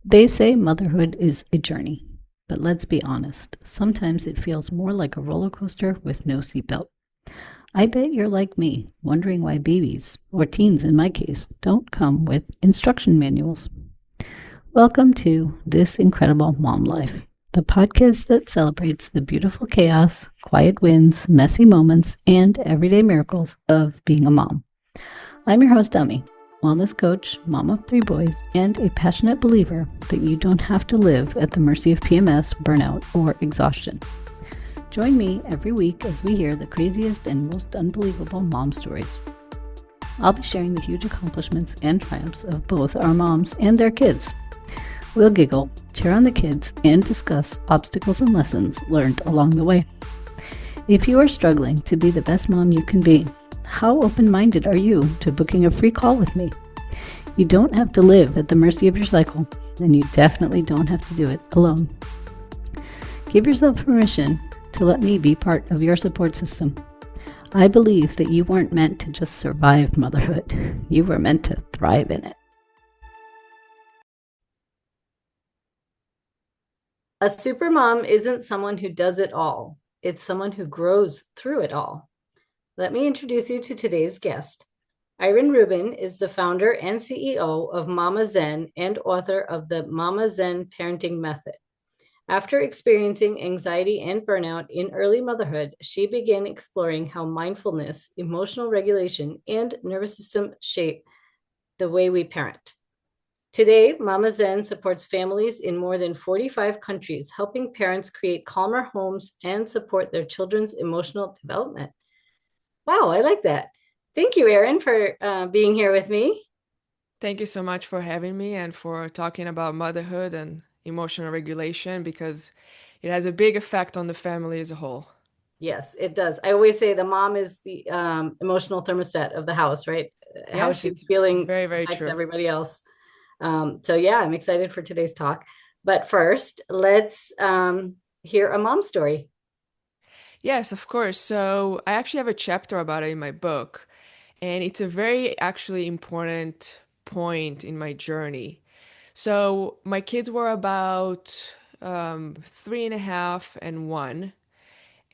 They say motherhood is a journey, but let's be honest, sometimes it feels more like a roller coaster with no seatbelt. I bet you're like me, wondering why babies, or teens in my case, don't come with instruction manuals. Welcome to This Incredible Mom Life, the podcast that celebrates the beautiful chaos, quiet wins, messy moments, and everyday miracles of being a mom. I'm your host, Dummy, wellness coach, mom of three boys, and a passionate believer that you don't have to live at the mercy of PMS, burnout, or exhaustion. Join me every week as we hear the craziest and most unbelievable mom stories. I'll be sharing the huge accomplishments and triumphs of both our moms and their kids. We'll giggle, cheer on the kids, and discuss obstacles and lessons learned along the way. If you are struggling to be the best mom you can be, how open-minded are you to booking a free call with me? You don't have to live at the mercy of your cycle, and you definitely don't have to do it alone. Give yourself permission to let me be part of your support system. I believe that you weren't meant to just survive motherhood. You were meant to thrive in it. A supermom isn't someone who does it all. It's someone who grows through it all. Let me introduce you to today's guest. Irin Rubin is the founder and CEO of MamaZen and author of the MamaZen Parenting Method. After experiencing anxiety and burnout in early motherhood, she began exploring how mindfulness, emotional regulation, and nervous system shape the way we parent. Today, MamaZen supports families in more than 45 countries, helping parents create calmer homes and support their children's emotional development. Wow, I like that. Thank you, Erin, for being here with me. Thank you so much for having me and for talking about motherhood and emotional regulation because it has a big effect on the family as a whole. Yes, it does. I always say the mom is the emotional thermostat of the house, right? How Yes, she's it's feeling very, very affects true. everybody else. So I'm excited for today's talk. But first, let's hear a mom story. Yes, of course. So I actually have a chapter about it in my book, and it's a very actually important point in my journey. So my kids were about 3.5 and 1,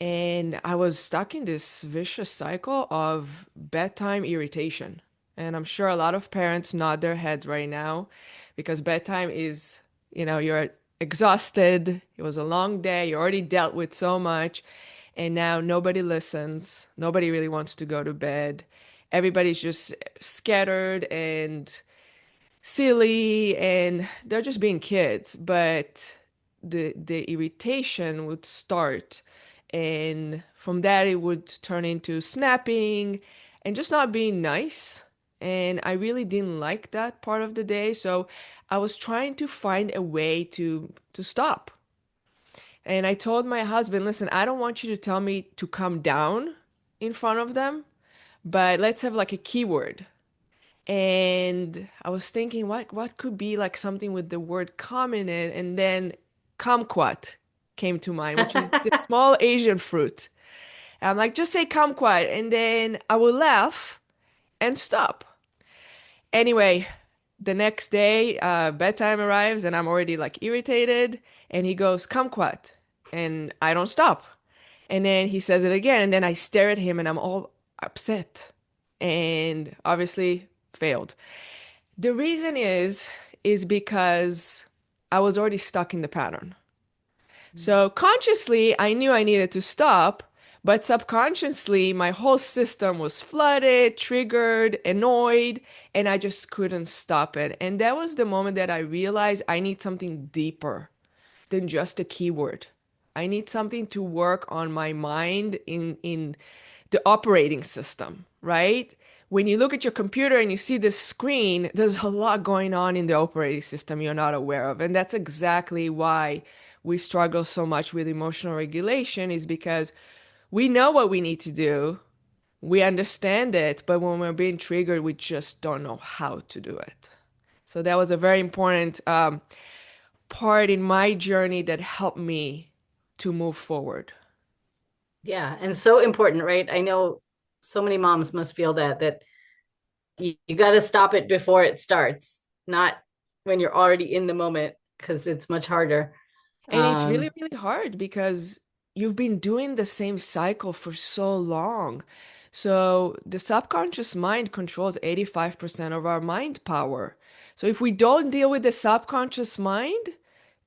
and I was stuck in this vicious cycle of bedtime irritation. And I'm sure a lot of parents nod their heads right now because bedtime is, you're exhausted. It was a long day. You already dealt with so much. And now nobody listens. Nobody really wants to go to bed. Everybody's just scattered and silly and they're just being kids. But the irritation would start, and from that it would turn into snapping and just not being nice, and I really didn't like that part of the day, so I was trying to find a way to stop. And I told my husband, listen, I don't want you to tell me to calm down in front of them, but let's have like a keyword. And I was thinking, what could be like something with the word "calm" in it, and then kumquat came to mind, which is the small Asian fruit. And I'm like, just say kumquat, and then I will laugh and stop. Anyway, the next day, bedtime arrives, and I'm already like irritated, and he goes kumquat, and I don't stop. And then he says it again, and then I stare at him, and I'm all upset, and obviously failed. The reason is because I was already stuck in the pattern. So consciously, I knew I needed to stop, but subconsciously, my whole system was flooded, triggered, annoyed, and I just couldn't stop it. And that was the moment that I realized I need something deeper than just a keyword. I need something to work on my mind in the operating system, right? When you look at your computer and you see this screen, there's a lot going on in the operating system you're not aware of. And that's exactly why we struggle so much with emotional regulation, is because we know what we need to do. We understand it, but when we're being triggered, we just don't know how to do it. So that was a very important part in my journey that helped me to move forward. Yeah, and so important, right? I know so many moms must feel that you got to stop it before it starts, not when you're already in the moment. because it's much harder. And it's really, Um, really hard because you've been doing the same cycle for so long. So the subconscious mind controls 85% of our mind power. So if we don't deal with the subconscious mind,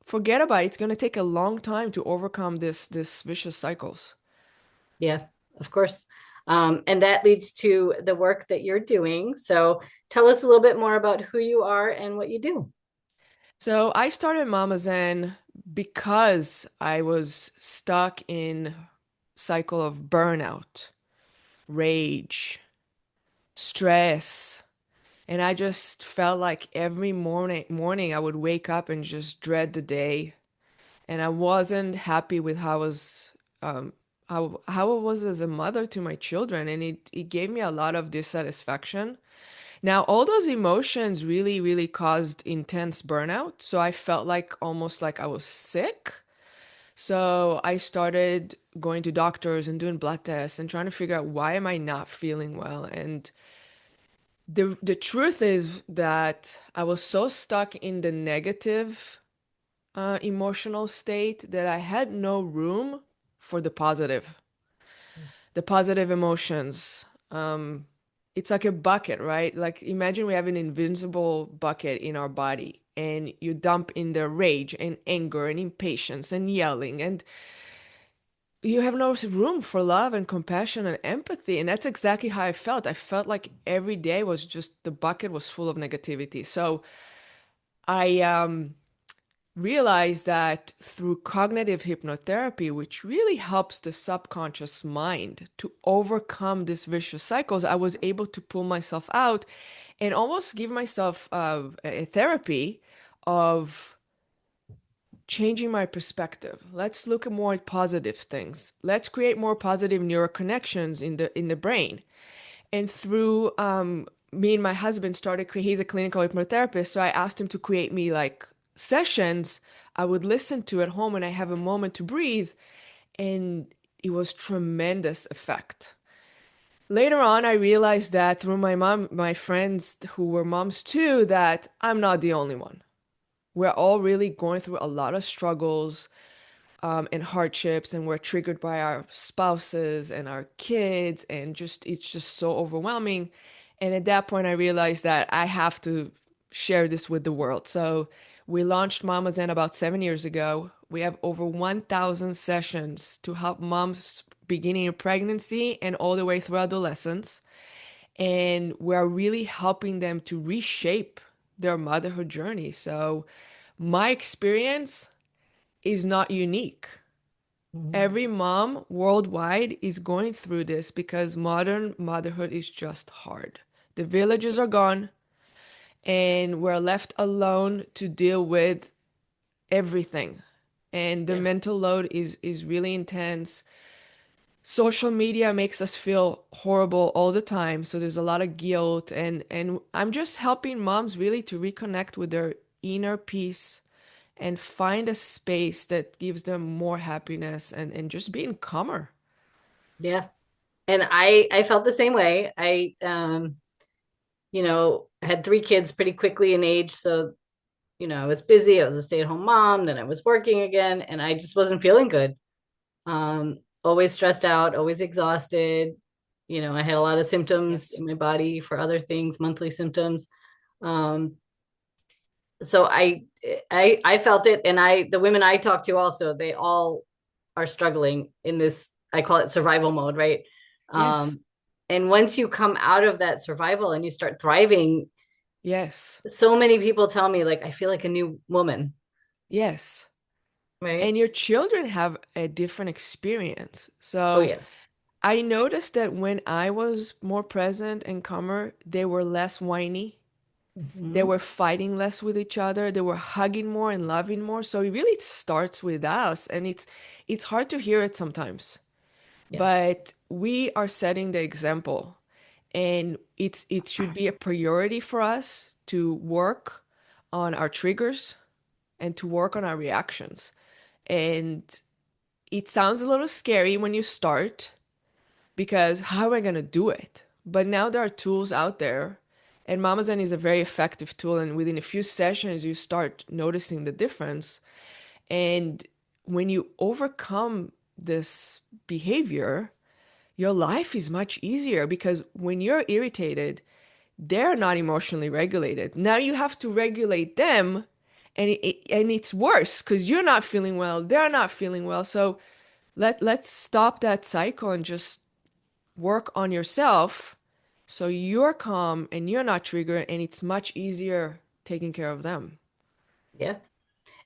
forget about it. It's going to take a long time to overcome this vicious cycles. yeah, of course. And that leads to the work that you're doing. So tell us a little bit more about who you are and what you do. So I started MamaZen because I was stuck in cycle of burnout, rage, stress, and I just felt like every morning I would wake up and just dread the day, and I wasn't happy with how I was how I was as a mother to my children, and it gave me a lot of dissatisfaction. Now, all those emotions really, really caused intense burnout. So I felt like almost like I was sick. So I started going to doctors and doing blood tests and trying to figure out why am I not feeling well. And the truth is that I was so stuck in the negative emotional state that I had no room for the positive emotions. It's like a bucket, right? Like imagine we have an invincible bucket in our body and you dump in the rage and anger and impatience and yelling and you have no room for love and compassion and empathy. And that's exactly how I felt. I felt like every day was just the bucket was full of negativity. So I realized that through cognitive hypnotherapy, which really helps the subconscious mind to overcome these vicious cycles, I was able to pull myself out and almost give myself a therapy of changing my perspective. Let's look at more at positive things. Let's create more positive neural connections in the brain. And through me and my husband started he's a clinical hypnotherapist, so I asked him to create me like sessions I would listen to at home when I have a moment to breathe, and it was tremendous effect. Later on, I realized that through my friends who were moms too, that I'm not the only one. We're all really going through a lot of struggles and hardships, and we're triggered by our spouses and our kids, and just it's just so overwhelming. And at that point, I realized that I have to share this with the world. So we launched MamaZen about 7 years ago. We have over 1,000 sessions to help moms beginning in pregnancy and all the way through adolescence. And we're really helping them to reshape their motherhood journey. So my experience is not unique. Mhm. Every mom worldwide is going through this because modern motherhood is just hard. The villages are gone, and we're left alone to deal with everything. And the Yeah. mental load is really intense. Social media makes us feel horrible all the time, so there's a lot of guilt, and I'm just helping moms really to reconnect with their inner peace and find a space that gives them more happiness and just being calmer. Yeah. And I felt the same way. Had three kids pretty quickly in age. So, I was busy. I was a stay-at-home mom, then I was working again, and I just wasn't feeling good. Always stressed out, always exhausted. I had a lot of symptoms Yes. in my body for other things, monthly symptoms. Um, so I felt it, and the women I talked to also, they all are struggling in this. I call it survival mode, right? Yes. Um, and once you come out of that survival and you start thriving, Yes. so many people tell me like I feel like a new woman, Yes. right? And your children have a different experience. Oh So yes. I noticed that when I was more present and calmer, they were less whiny. They Mhm. were fighting less with each other. They were hugging more and loving more. So it really starts with us, and it's hard to hear it sometimes. Yeah. But we are setting the example, and it should be a priority for us to work on our triggers and to work on our reactions. And it sounds a little scary when you start because how am I going to do it? But now there are tools out there And MamaZen is a very effective tool, and within a few sessions, you start noticing the difference. And when you overcome this behavior, your life is much easier because when you're irritated, they're not emotionally regulated. Now you have to regulate them, and it's worse because you're not feeling well, they're not feeling well. So let's stop that cycle and just work on yourself so you're calm and you're not triggered, and it's much easier taking care of them. Yeah.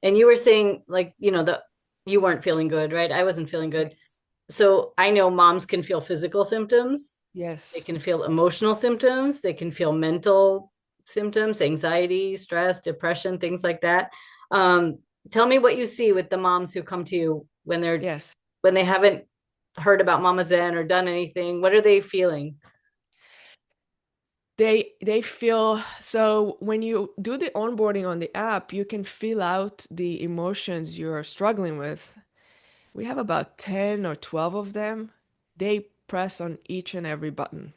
And you were saying like, the you weren't feeling good, right? I wasn't feeling good. Yes. So I know moms can feel physical symptoms. They Yes. can feel emotional symptoms. They can feel mental symptoms, anxiety, stress, depression, things like that. Um, Tell me what you see with the moms who come to you Yes. when they haven't heard about Mama Zen or done anything. What are they feeling? They feel so when you do the onboarding on the app, you can fill out the emotions you're struggling with. We have about 10 or 12 of them. They press on each and every button.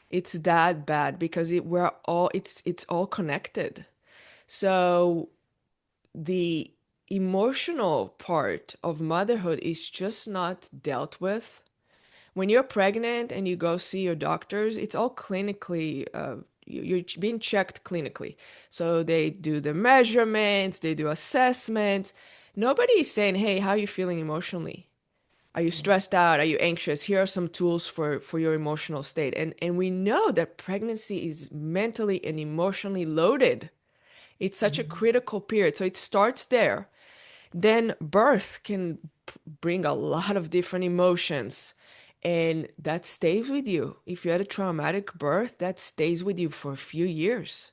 It's that bad because it's all connected. So the emotional part of motherhood is just not dealt with. When you're pregnant and you go see your doctors, it's all clinically, you're being checked clinically. So they do the measurements, they do assessments. Nobody is saying, hey, how are you feeling emotionally? Are you stressed out? Are you anxious? Here are some tools for your emotional state. And we know that pregnancy is mentally and emotionally loaded. It's such a Mhm. critical period. So it starts there. Then birth can bring a lot of different emotions, and that stays with you. If you had a traumatic birth, that stays with you for a few years.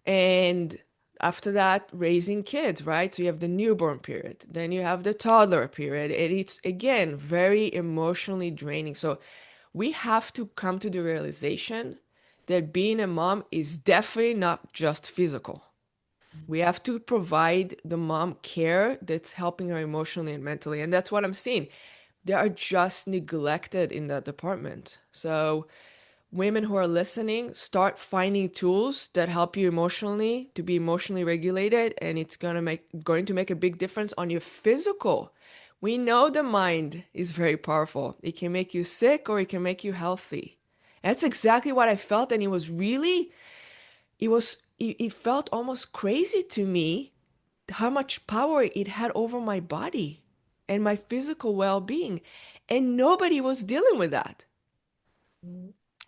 And after that, raising kids, right? So you have the newborn period, then you have the toddler period, and it's again very emotionally draining. So we have to come to the realization that being a mom is definitely not just physical. We have to provide the mom care that's helping her emotionally and mentally. And that's what I'm seeing. They are just neglected in that department. So, women who are listening, start finding tools that help you emotionally to be emotionally regulated, and it's going to make a big difference on your physical. We know the mind is very powerful. It can make you sick or it can make you healthy. That's exactly what I felt, and it felt almost crazy to me how much power it had over my body and my physical well-being, and nobody was dealing with that.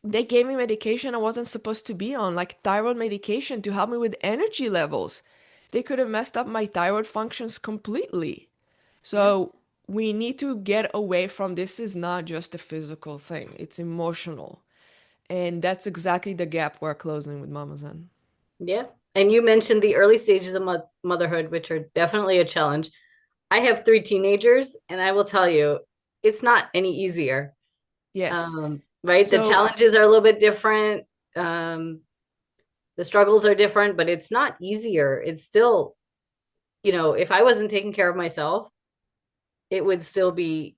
They gave me medication I wasn't supposed to be on, like thyroid medication to help me with energy levels. They could have messed up my thyroid functions completely. Yeah. So we need to get away from this is not just a physical thing, it's emotional. And that's exactly the gap we're closing with MamaZen. Yeah. And you mentioned the early stages of motherhood, which are definitely a challenge. I have three teenagers, and I will tell you, it's not any easier. Yes. Right? The So, challenges are a little bit different. Um, the struggles are different, but it's not easier. It's still, if I wasn't taking care of myself, it would still be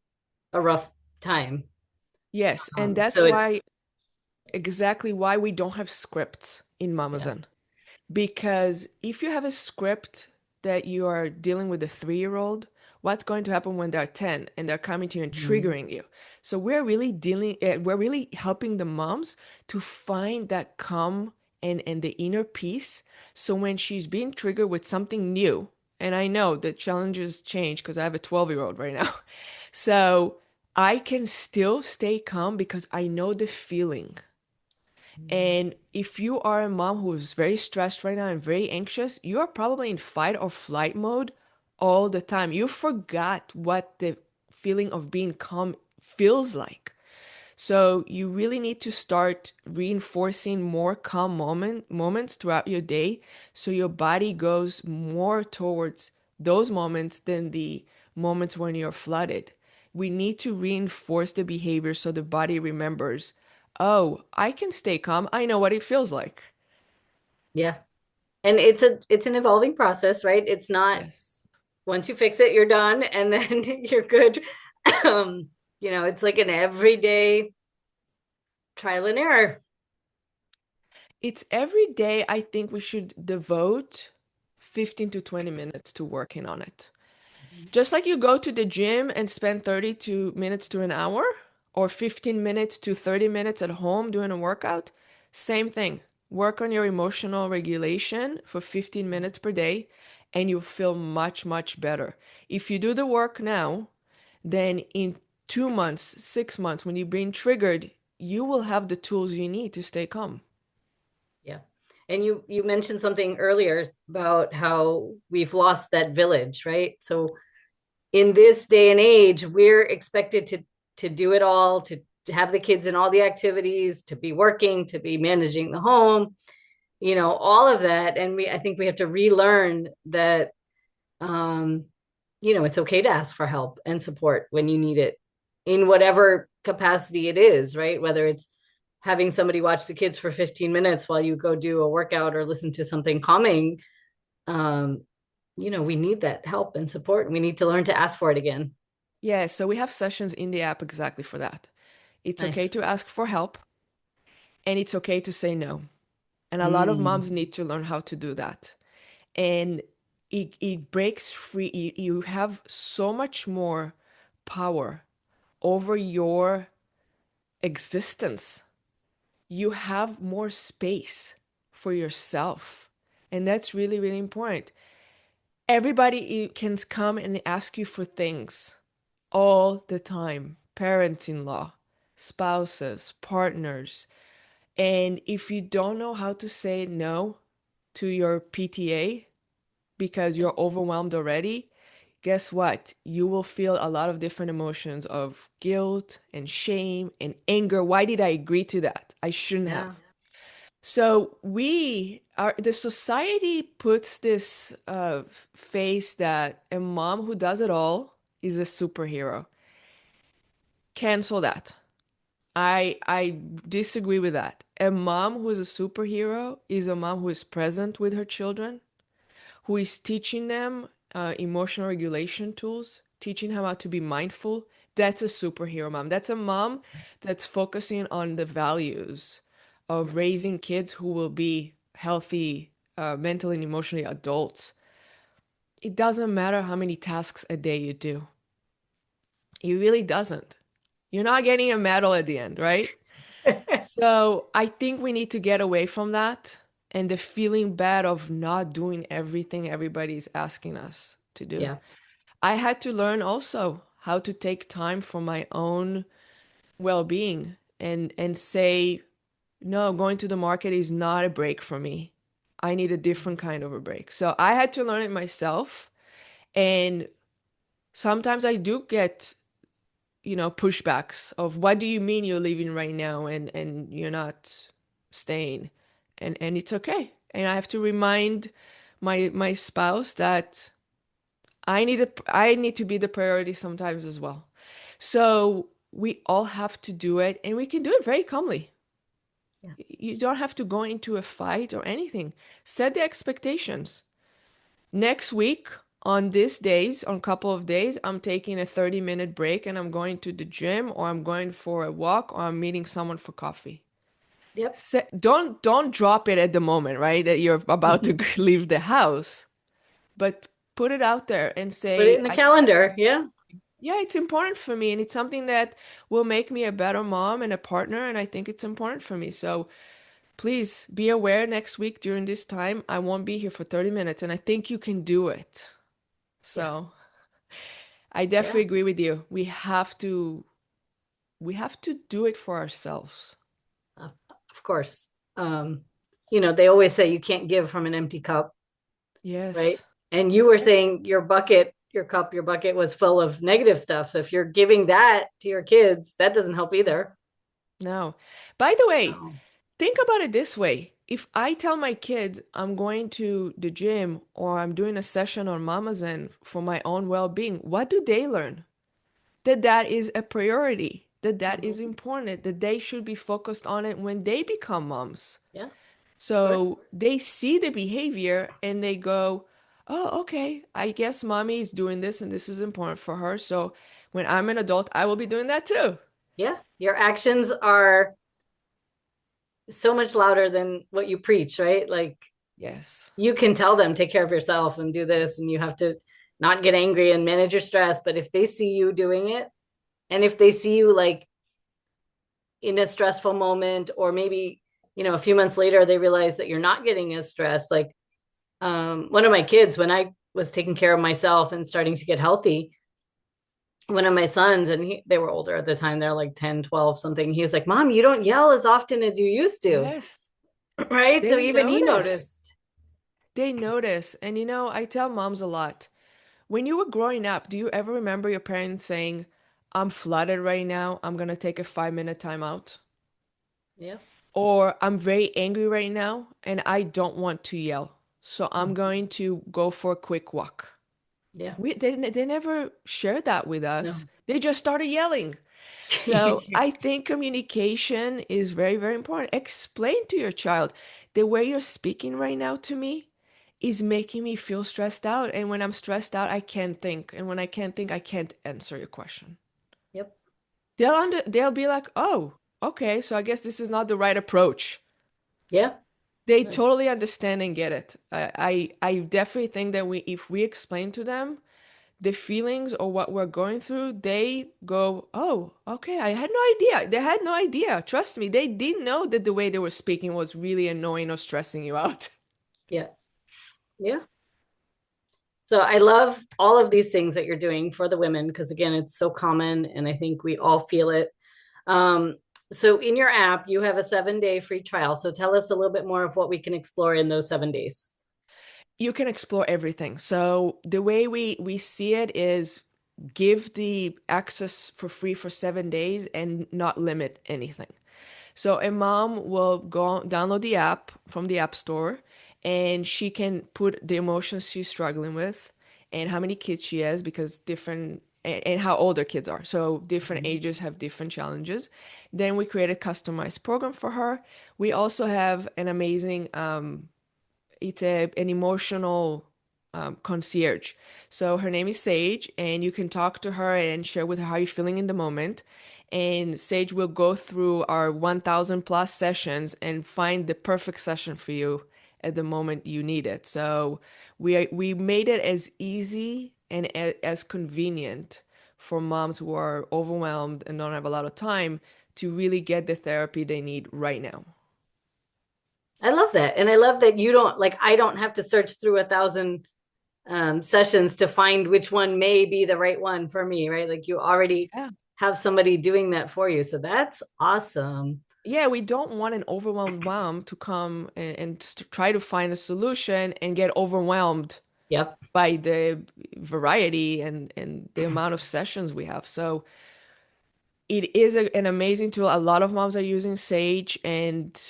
a rough time. yes. And that's So it, why exactly why we don't have scripts in yeah. MamaZen. Because if you have a script that you are dealing with a 3-year-old, what's going to happen when they're 10 and they're coming to you and Mhm. triggering you? So we're really helping the moms to find that calm and the inner peace. So when she's being triggered with something new, and I know the challenges change because I have a 12-year-old right now. So I can still stay calm because I know the feeling. And if you are a mom who is very stressed right now and very anxious, you're probably in fight or flight mode all the time. You forgot what the feeling of being calm feels like. So you really need to start reinforcing more calm moments throughout your day so your body goes more towards those moments than the moments when you're flooded. We need to reinforce the behavior so the body remembers, oh, I can stay calm. I know what it feels like. Yeah. And it's an evolving process, right? It's not Yes. once you fix it, you're done and then you're good. It's like an everyday trial and error. It's every day. I think we should devote 15 to 20 minutes to working on it. Mhm. Just like you go to the gym and spend 30 minutes to an hour or 15 minutes to 30 minutes at home doing a workout, same thing. Work on your emotional regulation for 15 minutes per day and you'll feel much, much better. If you do the work now, then in 2 months, 6 months, when you're being triggered, you will have the tools you need to stay calm. Yeah. And you mentioned something earlier about how we've lost that village, right? So in this day and age, we're expected to do it all, to have the kids in all the activities, to be working, to be managing the home, all of that. And I think we have to relearn that um, it's okay to ask for help and support when you need it in whatever capacity it is, right? Whether it's having somebody watch the kids for 15 minutes while you go do a workout or listen to something calming. um, we need that help and support. We need to learn to ask for it again. Yeah, so we have sessions in the app exactly for that. It's okay Nice. to ask for help and it's okay to say no. And a lot of moms Mm, need to learn how to do that. And it breaks free. You have so much more power over your existence. You have more space for yourself. And that's really, really important. Everybody can come and ask you for things all the time. Parents in law, spouses, partners. And if you don't know how to say no to your PTA because yep. you're overwhelmed already, guess what? You will feel a lot of different emotions of guilt and shame and anger. Why did I agree to that? I shouldn't have. Yeah. So the society puts this face that a mom who does it all is a superhero. Cancel that. I disagree with that. A mom who is a superhero is a mom who is present with her children, who is teaching them emotional regulation tools, teaching them how to be mindful. That's a superhero mom. That's a mom that's focusing on the values of Yep. raising kids who will be healthy, mentally and emotionally adults. It doesn't matter how many tasks a day you do. It really doesn't. You're not getting a medal at the end, right? So I think we need to get away from that and the feeling bad of not doing everything everybody's asking us to do. Yeah. I had to learn also how to take time for my own well-being and say, no, going to the market is not a break for me. I need a different kind of a break. So I had to learn it myself. And sometimes I do get pushbacks of what do you mean you're leaving right now and you're not staying, and it's okay, and I have to remind my spouse that I need to be the priority sometimes as well. So we all have to do it, and we can do it very calmly. Yeah. You don't have to go into a fight or anything. Set the expectations. Next week, on these days, on a couple of days, I'm taking a 30-minute break and I'm going to the gym or I'm going for a walk or I'm meeting someone for coffee. Yep. Don't drop it at the moment, right? That you're about to Put leave the house, but put it out there and it say, in the calendar. Yeah. yeah, it's important for me and it's something that will make me a better mom and a partner and I think it's important for me. So please be aware next week during this time, I won't be here for 30 minutes and I think you can do it. Yes. So I Yeah. definitely agree with you. We have to do it for ourselves. Of course. Um, they always say you can't give from an empty cup, right? Yes. And you were saying your bucket was full of negative stuff. So if you're giving that to your kids, that doesn't help either. No. By the way, So, think about it this way. If I tell my kids I'm going to the gym or I'm doing a session on MamaZen for my own well-being, what do they learn? That is a priority, that is mhm. important, that they should be focused on it when they become moms. Yeah, of course. So they see the behavior and they go, oh, okay, I guess mommy is doing this and this is important for her. So when I'm an adult, I will be doing that too. Yeah. Your actions are so much louder than what you preach, right? Like Yes. you can tell them, take care of yourself and do this, and you have to not get angry and manage your stress. But if they see you doing it, and if they see you like in a stressful moment, or maybe, a few months later, they realize that you're not getting as stressed. Like one of my kids, when I was taking care of myself and starting to get healthy, one of my sons, and they were older at the time, they're like 10, 12, something. He was like, Mom, you don't yell as often as you used to. Yes. Right. So They even he notice. noticed. They notice. And I tell moms a lot. When you were growing up, do you ever remember your parents saying, I'm flooded right now. I'm going to take a 5-minute time out? Yeah. Or I'm very angry right now and I don't want to yell. So I'm Mhm. going to go for a quick walk. Yeah. They never shared that with us. No. They just started yelling. So I think communication is very, very important. Explain to your child the way you're speaking right now to me is making me feel stressed out. And when I'm stressed out, I can't think. And when I can't think, I can't answer your question. Yep. They'll be like, oh, okay, so I guess this is not the right approach. Yeah. They totally understand and get it. I definitely think that if we explain to them the feelings or what we're going through, they go, oh, okay, I had no idea. They had no idea. Trust me, they didn't know that the way they were speaking was really annoying or stressing you out. Yeah. Yeah. So I love all of these things that you're doing for the women because again, it's so common and I think we all feel it. Um, so in your app, you have a 7-day free trial. So tell us a little bit more of what we can explore in those 7 days. You can explore everything. So the way we see it is give the access for free for 7 days and not limit anything. So a mom will download the app from the App Store and she can put the emotions she's struggling with and how many kids she has because different and how old their kids are. So different Mhm. ages have different challenges. Then we create a customized program for her. We also have an amazing it's an emotional concierge. So her name is Sage, and you can talk to her and share with her how you're feeling in the moment. And Sage will go through our 1,000 plus sessions and find the perfect session for you at the moment you need it. So we made it as easy and as convenient for moms who are overwhelmed and don't have a lot of time to really get the therapy they need right now. I love that. And I love that you don't like, I don't have to search through 1,000 sessions to find which one may be the right one for me, right? Like you already Yeah. have somebody doing that for you. So that's awesome. Yeah, we don't want an overwhelmed mom to come and try to find a solution and get overwhelmed Yep. by the variety and the amount of sessions we have. So it is an amazing tool. A lot of moms are using Sage, and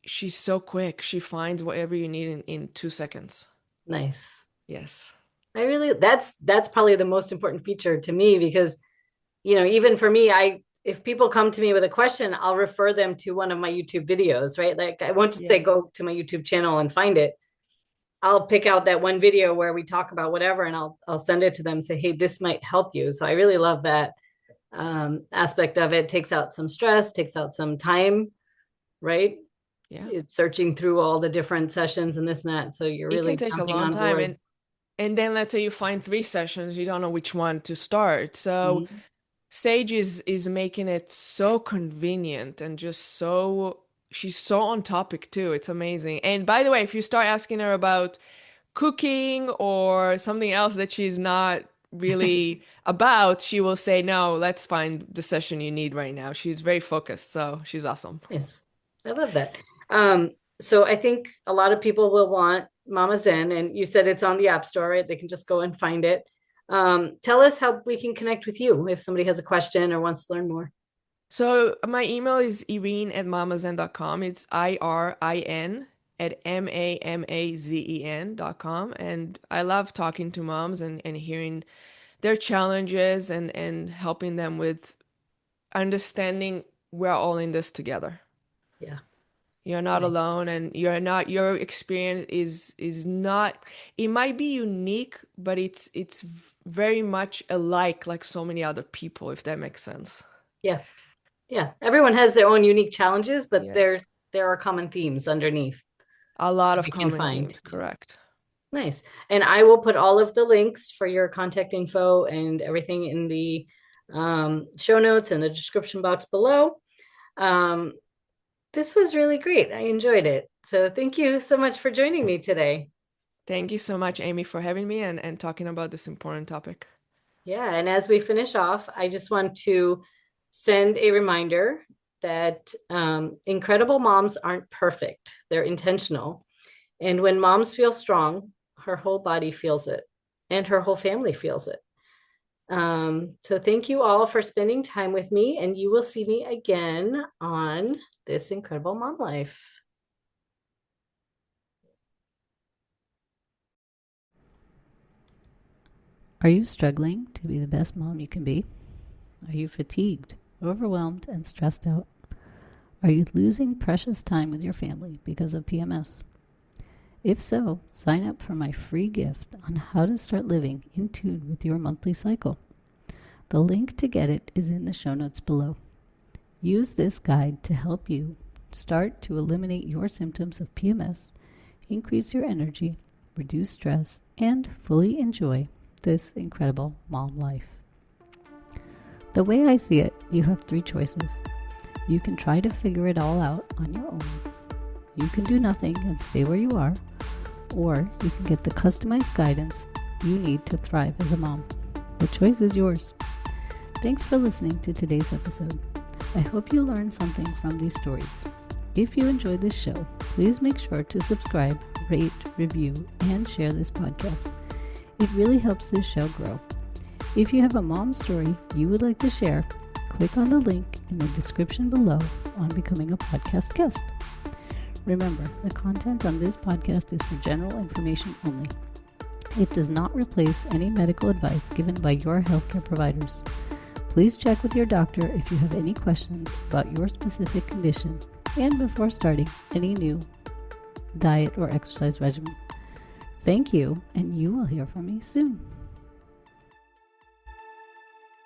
she's so quick. She finds whatever you need in 2 seconds. Nice. Yes. I really that's probably the most important feature to me because even for me, if people come to me with a question, I'll refer them to one of my YouTube videos, right? Like I won't just say Yeah. go to my YouTube channel and find it. I'll pick out that one video where we talk about whatever and I'll send it to them and say, hey, this might help you. So I really love that aspect of it. Takes out some stress, takes out some time, right? Yeah. It's searching through all the different sessions and this and that. So you're It can really take a jumping long on time, board. and then let's say you find 3 sessions, you don't know which one to start. So Mhm. Sage is making it so convenient and just so she's so on topic too. It's amazing. And by the way, if you start asking her about cooking or something else that she's not really about, she will say, "No, let's find the session you need right now." She's very focused, so she's awesome. Yes, I love that. Um, so I think a lot of people will want Mama Zen, and you said it's on the App Store, right? They can just go and find it. Tell us how we can connect with you if somebody has a question or wants to learn more. So my email is irin@mamazen.com. It's IRIN at MAMAZEN.com. And I love talking to moms and hearing their challenges and helping them with understanding we're all in this together. Yeah, You're not nice. alone and your experience is not, it might be unique, but it's very much alike like so many other people, if that makes sense. Yeah, yeah. Everyone has their own unique challenges, but Yes. there are common themes underneath A lot that of we can common find. themes, correct. Nice. And I will put all of the links for your contact info and everything in the show notes and the description box below. This was really great. I enjoyed it. So thank you so much for joining me today. Thank you so much, Amy, for having me and talking about this important topic. Yeah, and as we finish off, I just want to send a reminder that incredible moms aren't perfect. They're intentional. And when moms feel strong, her whole body feels it and her whole family feels it. So thank you all for spending time with me, and you will see me again on This Incredible Mom Life. Are you struggling to be the best mom you can be? Are you fatigued, overwhelmed, and stressed out? Are you losing precious time with your family because of PMS? If so, sign up for my free gift on how to start living in tune with your monthly cycle. The link to get it is in the show notes below. Use this guide to help you start to eliminate your symptoms of PMS, increase your energy, reduce stress, and fully enjoy this incredible mom life. The way I see it, you have 3 choices. You can try to figure it all out on your own. You can do nothing and stay where you are, or you can get the customized guidance you need to thrive as a mom. The choice is yours. Thanks for listening to today's episode. I hope you learned something from these stories. If you enjoyed this show, please make sure to subscribe, rate, review, and share this podcast. It really helps this show grow. If you have a mom story you would like to share, click on the link in the description below on becoming a podcast guest. Remember, the content on this podcast is for general information only. It does not replace any medical advice given by your healthcare providers. Please check with your doctor if you have any questions about your specific condition and before starting any new diet or exercise regimen. Thank you, and you will hear from me soon.